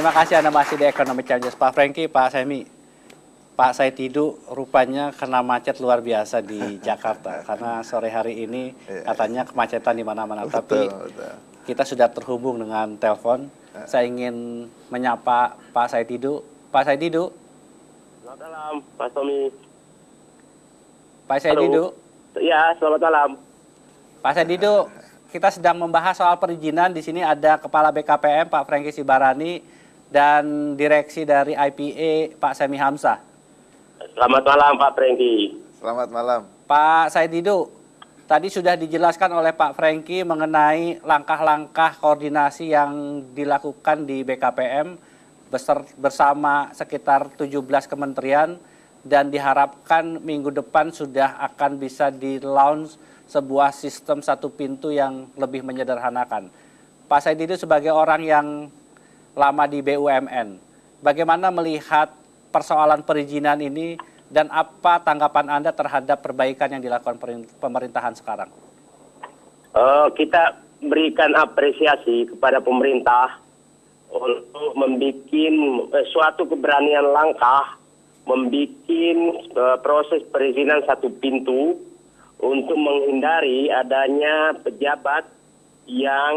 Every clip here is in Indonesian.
Terima kasih Anda masih di Economic Challenges. Pak Franky, Pak Semi, Pak Said Didu rupanya kena macet luar biasa di Jakarta. Karena sore hari ini katanya kemacetan di mana-mana. Tapi kita sudah terhubung dengan telepon. Saya ingin menyapa Pak Said Didu. Pak Said Didu. Selamat malam, Pak Tommy. Pak Said Didu. Ya, selamat malam. Pak Said Didu, kita sedang membahas soal perizinan. Di sini ada Kepala BKPM, Pak Franky Sibarani, dan Direksi dari IPA, Pak Semi Hamzah. Selamat malam, Pak Franky. Selamat malam. Pak Said Didu, tadi sudah dijelaskan oleh Pak Franky mengenai langkah-langkah koordinasi yang dilakukan di BKPM bersama sekitar 17 kementerian, dan diharapkan minggu depan sudah akan bisa di-launch sebuah sistem satu pintu yang lebih menyederhanakan. Pak Said Didu sebagai orang yang lama di BUMN, bagaimana melihat persoalan perizinan ini dan apa tanggapan Anda terhadap perbaikan yang dilakukan pemerintahan sekarang? Kita berikan apresiasi kepada pemerintah untuk membuat suatu keberanian langkah, membuat proses perizinan satu pintu untuk menghindari adanya pejabat yang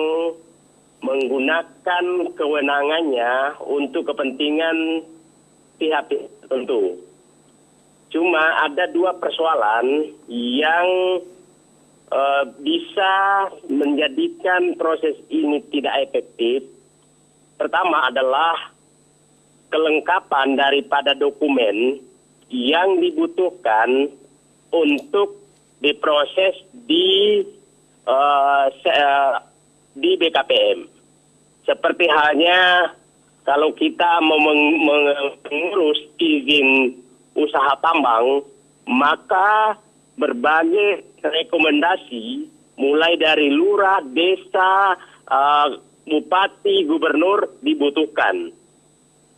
menggunakan kewenangannya untuk kepentingan pihak tertentu. Cuma ada dua persoalan yang bisa menjadikan proses ini tidak efektif. Pertama adalah kelengkapan daripada dokumen yang dibutuhkan untuk diproses di BKPM. Seperti halnya kalau kita mengurus izin usaha tambang, maka berbagai rekomendasi mulai dari lurah, desa, bupati, gubernur dibutuhkan.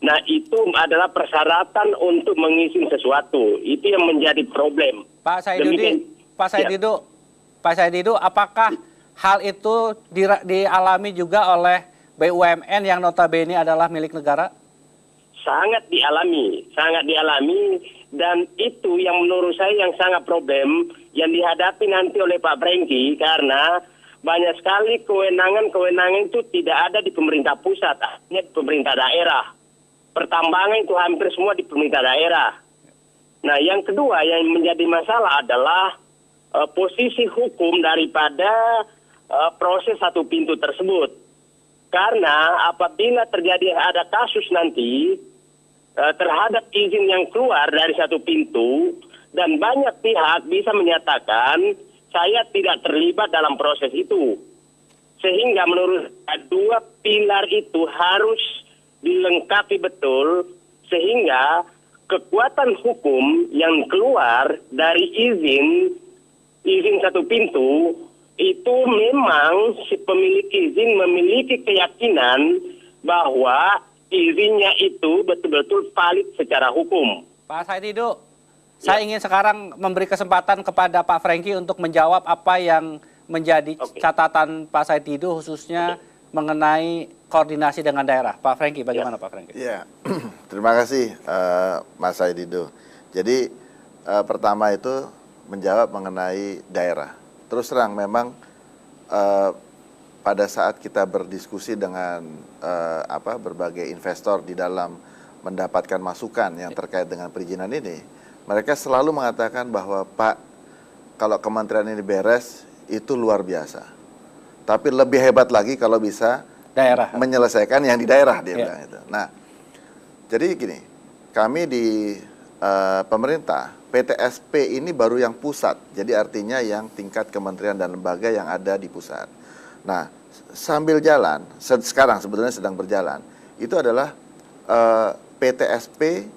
Nah, itu adalah persyaratan untuk mengisi sesuatu. Itu yang menjadi problem. Pak Said Didu, apakah hal itu dialami juga oleh BUMN yang notabene adalah milik negara? Sangat dialami, dan itu yang menurut saya yang sangat problem yang dihadapi nanti oleh Pak Franky, karena banyak sekali kewenangan itu tidak ada di pemerintah pusat, hanya di pemerintah daerah. Pertambangan itu hampir semua di pemerintah daerah. Nah, yang kedua yang menjadi masalah adalah posisi hukum daripada proses satu pintu tersebut. Karena apabila terjadi ada kasus nanti terhadap izin yang keluar dari satu pintu, dan banyak pihak bisa menyatakan saya tidak terlibat dalam proses itu. Sehingga menurut dua pilar itu harus dilengkapi betul, sehingga kekuatan hukum yang keluar dari izin satu pintu itu memang si pemilik izin memiliki keyakinan bahwa izinnya itu betul-betul valid secara hukum. Pak Said Didu, saya ingin sekarang memberi kesempatan kepada Pak Franky untuk menjawab apa yang menjadi catatan Pak Said Didu khususnya mengenai koordinasi dengan daerah. Pak Franky, bagaimana Pak Franky? Ya, terima kasih Mas Said Didu. Jadi pertama itu menjawab mengenai daerah. Terus terang memang pada saat kita berdiskusi dengan berbagai investor di dalam mendapatkan masukan yang terkait dengan perizinan ini, mereka selalu mengatakan bahwa Pak, kalau kementerian ini beres itu luar biasa. Tapi lebih hebat lagi kalau bisa daerah menyelesaikan yang di daerah, dia bilang itu. Nah, jadi gini, kami di pemerintah, PTSP ini baru yang pusat. Jadi artinya yang tingkat kementerian dan lembaga yang ada di pusat. Nah, sambil jalan, sekarang sebetulnya sedang berjalan, itu adalah PTSP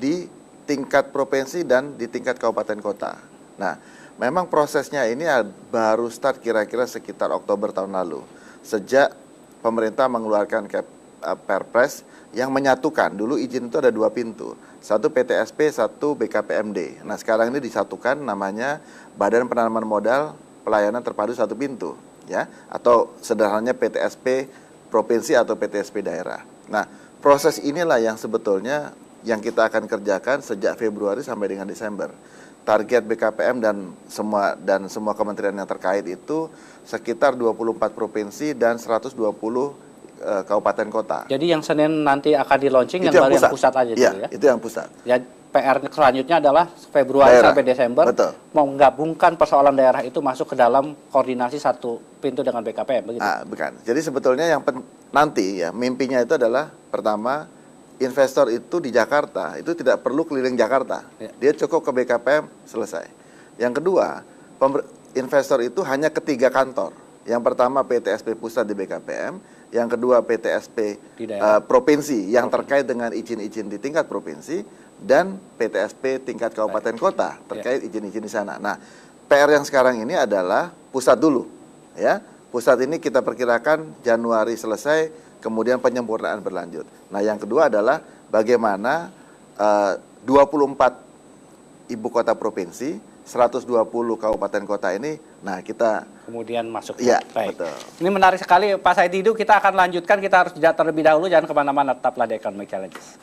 di tingkat provinsi dan di tingkat kabupaten kota. Nah, memang prosesnya ini baru start kira-kira sekitar Oktober tahun lalu. Sejak pemerintah mengeluarkan Perpres yang menyatukan, dulu izin itu ada dua pintu. Satu PTSP, satu BKPMD. Nah, sekarang ini disatukan namanya Badan Penanaman Modal Pelayanan Terpadu Satu Pintu, ya, atau sederhananya PTSP provinsi atau PTSP daerah. Nah, proses inilah yang sebetulnya yang kita akan kerjakan sejak Februari sampai dengan Desember. Target BKPM dan semua kementerian yang terkait itu sekitar 24 provinsi dan 120 kabupaten kota. Jadi yang Senin nanti akan di launching yang baru yang pusat aja ya, dulu ya. Itu yang pusat. Ya, PR selanjutnya adalah Februari Daerah. sampai Desember Betul. menggabungkan persoalan daerah itu masuk ke dalam koordinasi satu pintu dengan BKPM begitu. Bukan. Jadi sebetulnya yang nanti ya mimpinya itu adalah pertama investor itu di Jakarta itu tidak perlu keliling Jakarta. Ya. Dia cukup ke BKPM selesai. Yang kedua, investor itu hanya ke 3 kantor. Yang pertama PTSP pusat di BKPM, yang kedua PTSP Di daerah. provinsi yang terkait dengan izin-izin di tingkat provinsi, dan PTSP tingkat kabupaten kota terkait izin-izin di sana. Nah, PR yang sekarang ini adalah pusat dulu, ya. Pusat ini kita perkirakan Januari selesai, kemudian penyempurnaan berlanjut. Nah, yang kedua adalah bagaimana 24 ibu kota provinsi, 120 kabupaten kota ini, nah kita Kemudian masuk. ya, Baik. betul. Ini menarik sekali Pak Said Didu, kita akan lanjutkan, kita harus jeda terlebih dahulu, jangan kemana-mana, tetaplah di Economic Challenges.